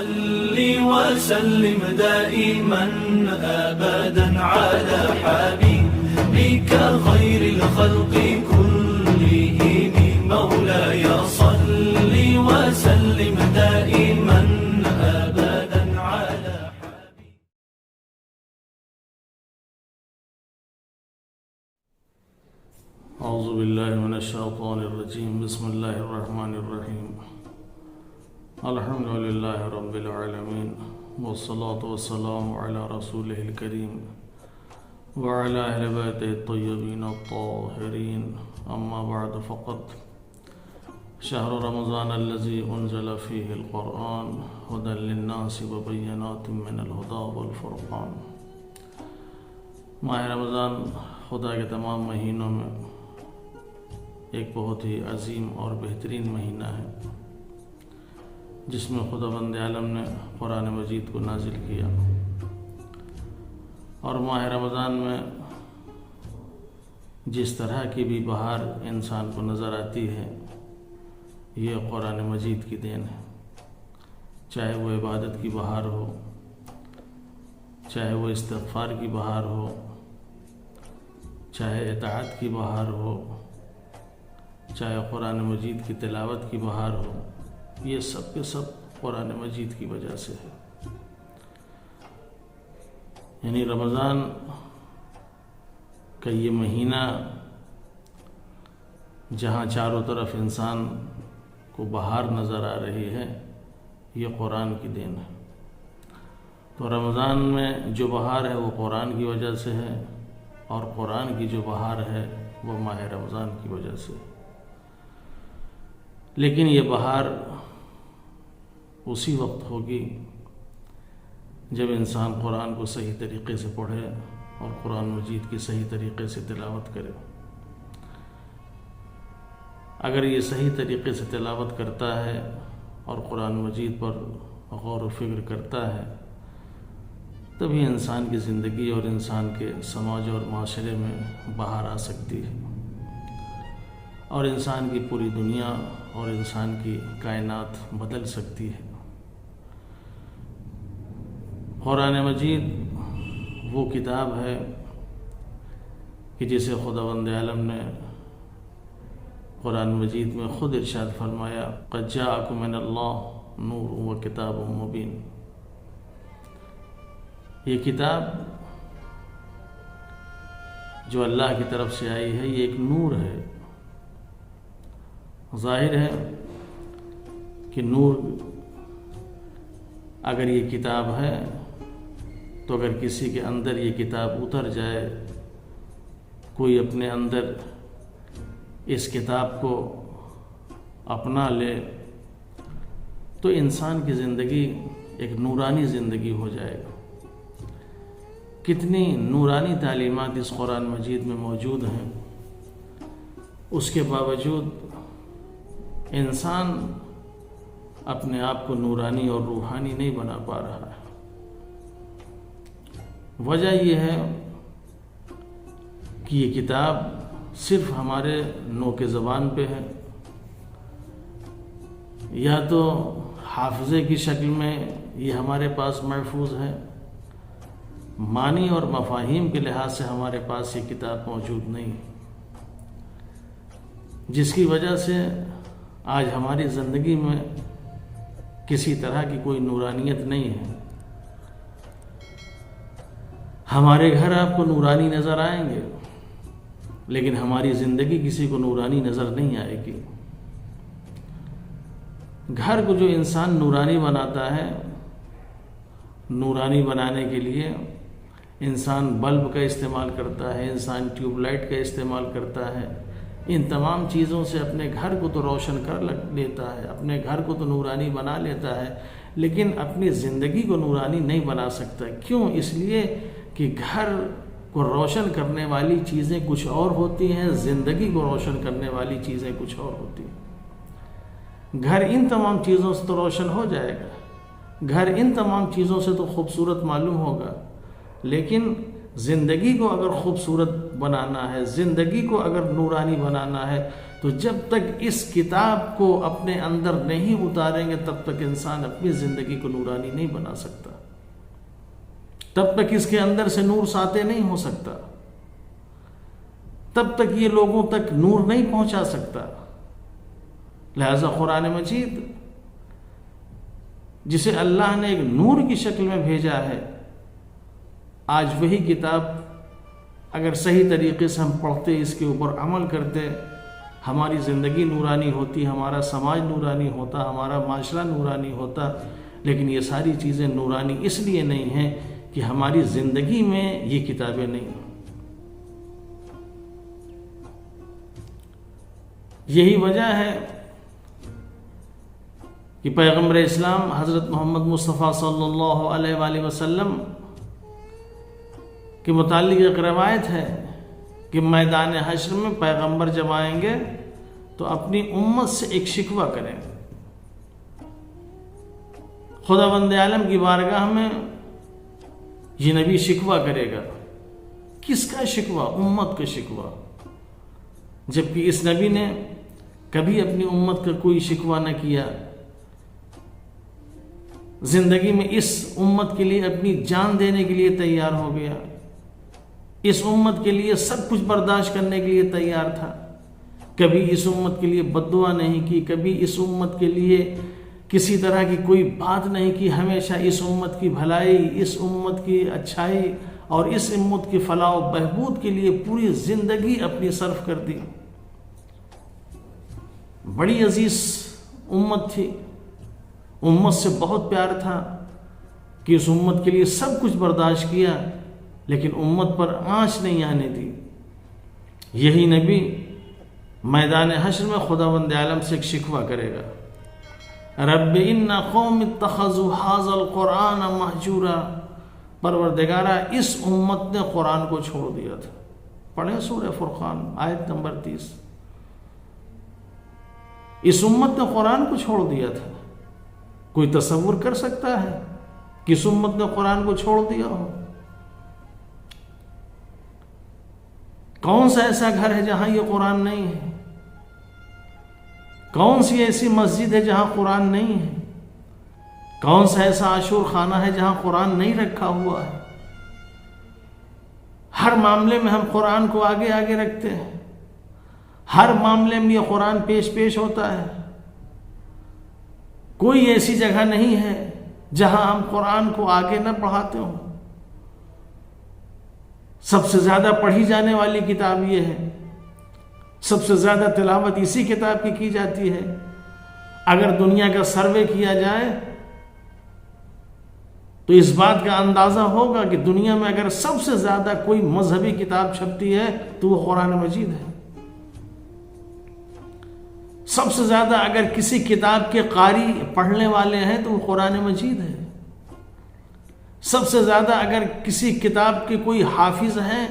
صل وسلم دائما أبدا على حبيبك خير الخلق كلهم مولاي صل وسلم دائما أبدا على حبيبك. أعوذ بالله من الشيطان الرجيم. بسم الله الرحمن الرحيم. الحمد لله رب العالمين والصلاة والسلام على رسوله الكريم وعلى أهل بيته الطيبين الطاهرين. أما بعد فقد شهر رمضان الذي أنزل فيه القرآن هدى للناس وبينات من الهدى والفرقان. ماہ رمضان خدا کے تمام مہینوں میں ایک بہت ہی عظیم اور بہترین مہینہ ہے جس میں خدا بند عالم نے قرآن مجید کو نازل کیا، اور ماہ رمضان میں جس طرح کی بھی بہار انسان کو نظر آتی ہے یہ قرآن مجید کی دین ہے، چاہے وہ عبادت کی بہار ہو، چاہے وہ استغفار کی بہار ہو، چاہے اطاعت کی بہار ہو، چاہے قرآن مجید کی تلاوت کی بہار ہو، یہ سب کے سب قرآن مجید کی وجہ سے ہے. یعنی رمضان کا یہ مہینہ جہاں چاروں طرف انسان کو بہار نظر آ رہی ہے یہ قرآن کی دین ہے. تو رمضان میں جو بہار ہے وہ قرآن کی وجہ سے ہے، اور قرآن کی جو بہار ہے وہ ماہ رمضان کی وجہ سے. لیکن یہ بہار اسی وقت ہوگی جب انسان قرآن کو صحیح طریقے سے پڑھے اور قرآن مجید کی صحیح طریقے سے تلاوت کرے. اگر یہ صحیح طریقے سے تلاوت کرتا ہے اور قرآن مجید پر غور و فکر کرتا ہے تبھی انسان کی زندگی اور انسان کے سماج اور معاشرے میں بہار آ سکتی ہے، اور انسان کی پوری دنیا اور انسان کی کائنات بدل سکتی ہے. قرآن مجید وہ کتاب ہے کہ جسے خداوند عالم نے قرآن مجید میں خود ارشاد فرمایا قد جاءکم من اللہ نور و کتاب مبین. یہ کتاب جو اللہ کی طرف سے آئی ہے یہ ایک نور ہے. ظاہر ہے کہ نور اگر یہ کتاب ہے تو اگر کسی کے اندر یہ کتاب اتر جائے، کوئی اپنے اندر اس کتاب کو اپنا لے تو انسان کی زندگی ایک نورانی زندگی ہو جائے گا. کتنی نورانی تعلیمات اس قرآن مجید میں موجود ہیں، اس کے باوجود انسان اپنے آپ کو نورانی اور روحانی نہیں بنا پا رہا ہے. وجہ یہ ہے کہ یہ کتاب صرف ہمارے نوک زبان پہ ہے، یا تو حافظے کی شکل میں یہ ہمارے پاس محفوظ ہے، معنی اور مفاہیم کے لحاظ سے ہمارے پاس یہ کتاب موجود نہیں، جس کی وجہ سے آج ہماری زندگی میں کسی طرح کی کوئی نورانیت نہیں ہے. ہمارے گھر آپ کو نورانی نظر آئیں گے لیکن ہماری زندگی کسی کو نورانی نظر نہیں آئے گی. گھر کو جو انسان نورانی بناتا ہے، نورانی بنانے کے لیے انسان بلب کا استعمال کرتا ہے، انسان ٹیوب لائٹ کا استعمال کرتا ہے. ان تمام چیزوں سے اپنے گھر کو تو روشن کر لیتا ہے، اپنے گھر کو تو نورانی بنا لیتا ہے، لیکن اپنی زندگی کو نورانی نہیں بنا سکتا. کیوں؟ اس لیے کہ گھر کو روشن کرنے والی چیزیں کچھ اور ہوتی ہیں، زندگی کو روشن کرنے والی چیزیں کچھ اور ہوتی ہیں. گھر ان تمام چیزوں سے تو روشن ہو جائے گا، گھر ان تمام چیزوں سے تو خوبصورت معلوم ہوگا، لیکن زندگی کو اگر خوبصورت بنانا ہے، زندگی کو اگر نورانی بنانا ہے، تو جب تک اس کتاب کو اپنے اندر نہیں اتاریں گے تب تک انسان اپنی زندگی کو نورانی نہیں بنا سکتا، تب تک اس کے اندر سے نور ساطع نہیں ہو سکتا، تب تک یہ لوگوں تک نور نہیں پہنچا سکتا۔ لہذا قرآن مجید جسے اللہ نے ایک نور کی شکل میں بھیجا ہے، آج وہی کتاب اگر صحیح طریقے سے ہم پڑھتے، اس کے اوپر عمل کرتے، ہماری زندگی نورانی ہوتی، ہمارا سماج نورانی ہوتا، ہمارا معاشرہ نورانی ہوتا۔ لیکن یہ ساری چیزیں نورانی اس لیے نہیں ہیں کہ ہماری زندگی میں یہ کتابیں نہیں ہیں۔ یہی وجہ ہے کہ پیغمبر اسلام حضرت محمد مصطفیٰ صلی اللہ علیہ وآلہ وسلم کے متعلق ایک روایت ہے کہ میدان حشر میں پیغمبر جب آئیں گے تو اپنی امت سے ایک شکوہ کریں گے۔ خداوند عالم کی بارگاہ میں یہ نبی شکوہ کرے گا۔ کس کا شکوہ؟ امت کا شکوہ، جبکہ اس نبی نے کبھی اپنی امت کا کوئی شکوہ نہ کیا، زندگی میں اس امت کے لیے اپنی جان دینے کے لیے تیار ہو گیا، اس امت کے لیے سب کچھ برداشت کرنے کے لیے تیار تھا، کبھی اس امت کے لیے بد دعا نہیں کی، کبھی اس امت کے لیے کسی طرح کی کوئی بات نہیں کی، ہمیشہ اس امت کی بھلائی، اس امت کی اچھائی اور اس امت کی فلاح و بہبود کے لیے پوری زندگی اپنی صرف کر دی۔ بڑی عزیز امت تھی، امت سے بہت پیار تھا کہ اس امت کے لیے سب کچھ برداشت کیا، لیکن امت پر آنچ نہیں آنے دی۔ یہی نبی میدان حشر میں خداوند عالم سے ایک شکوہ کرے گا، رب ان قوم اتخذوا هذا القرآن مہجورا، پروردگارا اس امت نے قرآن کو چھوڑ دیا تھا۔ پڑھیں سورہ فرقان آیت نمبر 30۔ اس امت نے قرآن کو چھوڑ دیا تھا۔ کوئی تصور کر سکتا ہے کہ اس امت نے قرآن کو چھوڑ دیا ہو؟ کون سا ایسا گھر ہے جہاں یہ قرآن نہیں ہے؟ کون سی ایسی مسجد ہے جہاں قرآن نہیں ہے؟ کون سا ایسا عاشور خانہ ہے جہاں قرآن نہیں رکھا ہوا ہے؟ ہر معاملے میں ہم قرآن کو آگے آگے رکھتے ہیں، ہر معاملے میں یہ قرآن پیش ہوتا ہے۔ کوئی ایسی جگہ نہیں ہے جہاں ہم قرآن کو آگے نہ پڑھاتے ہوں۔ سب سے زیادہ پڑھی جانے والی کتاب یہ ہے، سب سے زیادہ تلاوت اسی کتاب کی جاتی ہے۔ اگر دنیا کا سروے کیا جائے تو اس بات کا اندازہ ہوگا کہ دنیا میں اگر سب سے زیادہ کوئی مذہبی کتاب چھپتی ہے تو وہ قرآن مجید ہے۔ سب سے زیادہ اگر کسی کتاب کے قاری پڑھنے والے ہیں تو وہ قرآن مجید ہے۔ سب سے زیادہ اگر کسی کتاب کے کوئی حافظ ہیں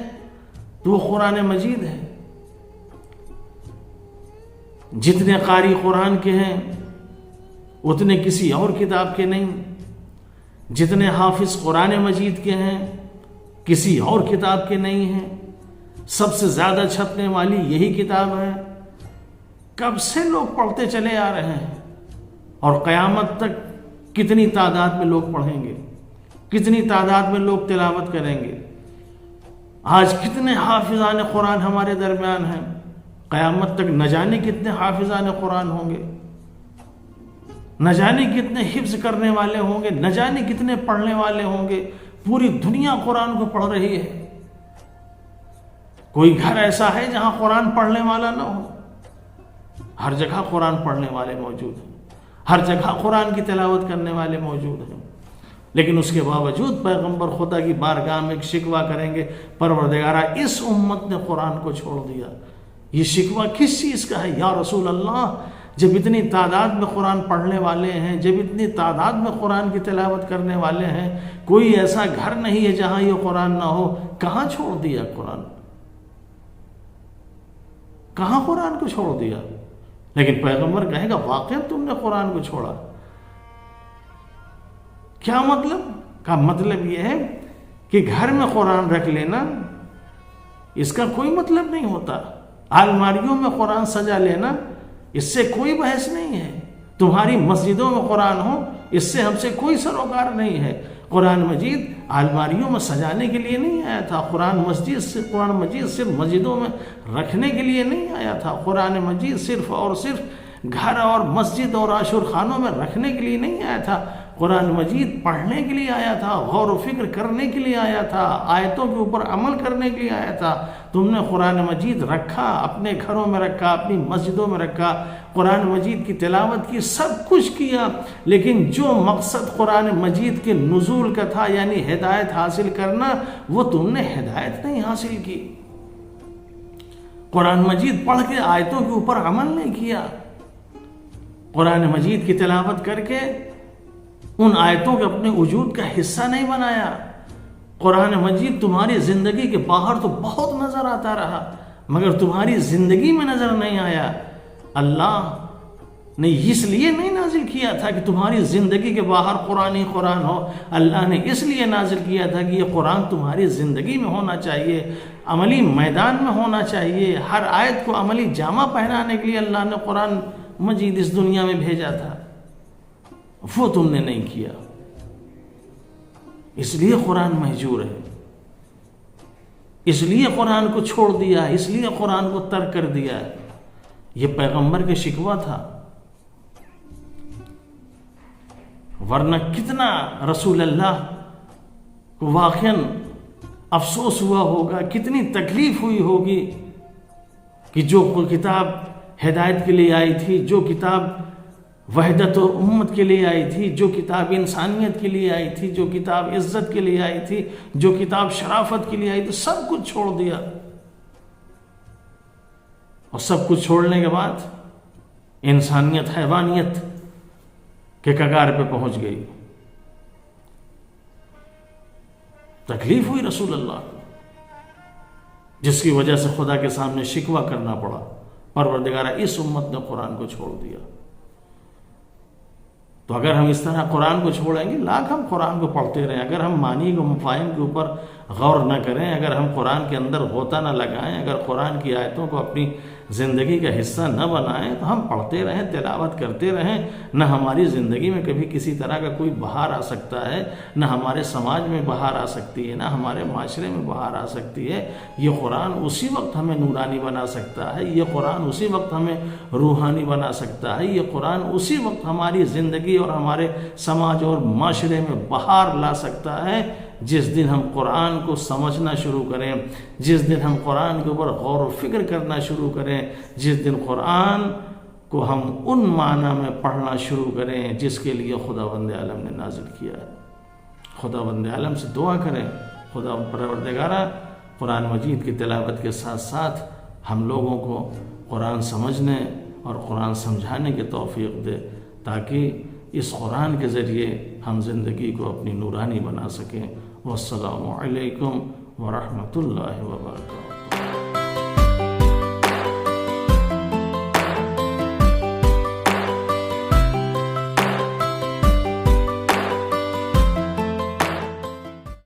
تو وہ قرآن مجید ہے۔ جتنے قاری قرآن کے ہیں اتنے کسی اور کتاب کے نہیں، جتنے حافظ قرآن مجید کے ہیں کسی اور کتاب کے نہیں ہیں۔ سب سے زیادہ چھپنے والی یہی کتاب ہے۔ کب سے لوگ پڑھتے چلے آ رہے ہیں، اور قیامت تک کتنی تعداد میں لوگ پڑھیں گے، کتنی تعداد میں لوگ تلاوت کریں گے۔ آج کتنے حافظان قرآن ہمارے درمیان ہیں، قیامت تک نہ جانے کتنے حافظان قرآن ہوں گے، نہ جانے کتنے حفظ کرنے والے ہوں گے، نہ جانے کتنے پڑھنے والے ہوں گے۔ پوری دنیا قرآن کو پڑھ رہی ہے۔ کوئی گھر ایسا ہے جہاں قرآن پڑھنے والا نہ ہو؟ ہر جگہ قرآن پڑھنے والے موجود ہیں، ہر جگہ قرآن کی تلاوت کرنے والے موجود ہیں، لیکن اس کے باوجود پیغمبر خدا کی بارگاہ میں ایک شکوہ کریں گے، پروردگارا اس امت نے قرآن کو چھوڑ دیا۔ یہ شکوہ کس چیز کا ہے یا رسول اللہ؟ جب اتنی تعداد میں قرآن پڑھنے والے ہیں، جب اتنی تعداد میں قرآن کی تلاوت کرنے والے ہیں، کوئی ایسا گھر نہیں ہے جہاں یہ قرآن نہ ہو، کہاں چھوڑ دیا قرآن؟ کہاں قرآن کو چھوڑ دیا؟ لیکن پیغمبر کہے گا واقعی تم نے قرآن کو چھوڑا۔ کیا مطلب؟ کا مطلب یہ ہے کہ گھر میں قرآن رکھ لینا اس کا کوئی مطلب نہیں ہوتا، الماریوں میں قرآن سجا لینا اس سے کوئی بحث نہیں ہے، تمہاری مسجدوں میں قرآن ہو اس سے ہم سے کوئی سروکار نہیں ہے۔ قرآن مجید الماریوں میں سجانے کے لیے نہیں آیا تھا، قرآن مجید صرف مسجدوں میں رکھنے کے لیے نہیں آیا تھا، قرآن مجید صرف اور صرف گھر اور مسجد اور عاشور خانوں میں رکھنے کے لیے نہیں آیا تھا، قرآن مجید پڑھنے کے لیے آیا تھا، غور و فکر کرنے کے لیے آیا تھا، آیتوں کے اوپر عمل کرنے کے لیے آیا تھا۔ تم نے قرآن مجید رکھا، اپنے گھروں میں رکھا، اپنی مسجدوں میں رکھا، قرآن مجید کی تلاوت کی، سب کچھ کیا، لیکن جو مقصد قرآن مجید کے نزول کا تھا یعنی ہدایت حاصل کرنا، وہ تم نے ہدایت نہیں حاصل کی۔ قرآن مجید پڑھ کے آیتوں کے اوپر عمل نہیں کیا، قرآن مجید کی تلاوت کر کے ان آیتوں کے اپنے وجود کا حصہ نہیں بنایا۔ قرآن مجید تمہاری زندگی کے باہر تو بہت نظر آتا رہا مگر تمہاری زندگی میں نظر نہیں آیا۔ اللہ نے اس لیے نہیں نازل کیا تھا کہ تمہاری زندگی کے باہر قرآن ہی قرآن ہو، اللہ نے اس لیے نازل کیا تھا کہ یہ قرآن تمہاری زندگی میں ہونا چاہیے، عملی میدان میں ہونا چاہیے۔ ہر آیت کو عملی جامہ پہنانے کے لیے اللہ نے قرآن مجید اس دنیا میں بھیجا تھا، وہ تم نے نہیں کیا، اس لیے قرآن مہجور ہے، اس لیے قرآن کو چھوڑ دیا، اس لیے قرآن کو ترک کر دیا۔ یہ پیغمبر کے شکوہ تھا، ورنہ کتنا رسول اللہ کو واقعاً افسوس ہوا ہوگا، کتنی تکلیف ہوئی ہوگی کہ جو کتاب ہدایت کے لیے آئی تھی، جو کتاب وحدت و امت کے لیے آئی تھی، جو کتاب انسانیت کے لیے آئی تھی، جو کتاب عزت کے لیے آئی تھی، جو کتاب شرافت کے لیے آئی تھی، سب کچھ چھوڑ دیا۔ اور سب کچھ چھوڑنے کے بعد انسانیت حیوانیت کے کگار پہ پہنچ گئی۔ تکلیف ہوئی رسول اللہ کو، جس کی وجہ سے خدا کے سامنے شکوہ کرنا پڑا، پروردگارہ اس امت نے قرآن کو چھوڑ دیا۔ تو اگر ہم اس طرح قرآن کو چھوڑیں گے، لاکھ ہم قرآن کو پڑھتے رہیں، اگر ہم معنی کو مفاہیم کے اوپر غور نہ کریں، اگر ہم قرآن کے اندر غوطہ نہ لگائیں، اگر قرآن کی آیتوں کو اپنی زندگی کا حصہ نہ بنائیں، تو ہم پڑھتے رہیں، تلاوت کرتے رہیں، نہ ہماری زندگی میں کبھی کسی طرح کا کوئی بہار آ سکتا ہے، نہ ہمارے سماج میں بہار آ سکتی ہے، نہ ہمارے معاشرے میں بہار آ سکتی ہے۔ یہ قرآن اسی وقت ہمیں نورانی بنا سکتا ہے، یہ قرآن اسی وقت ہمیں روحانی بنا سکتا ہے، یہ قرآن اسی وقت ہماری زندگی اور ہمارے سماج اور معاشرے میں بہار لا سکتا ہے، جس دن ہم قرآن کو سمجھنا شروع کریں، جس دن ہم قرآن کے اوپر غور و فکر کرنا شروع کریں، جس دن قرآن کو ہم ان معنی میں پڑھنا شروع کریں جس کے لیے خداوند عالم نے نازل کیا ہے۔ خداوند عالم سے دعا کریں، خدا پروردگارہ قرآن مجید کی تلاوت کے ساتھ ساتھ ہم لوگوں کو قرآن سمجھنے اور قرآن سمجھانے کی توفیق دے، تاکہ اس قرآن کے ذریعے ہم زندگی کو اپنی نورانی بنا سکیں۔ والسلام علیکم ورحمۃ اللہ وبرکاتہ۔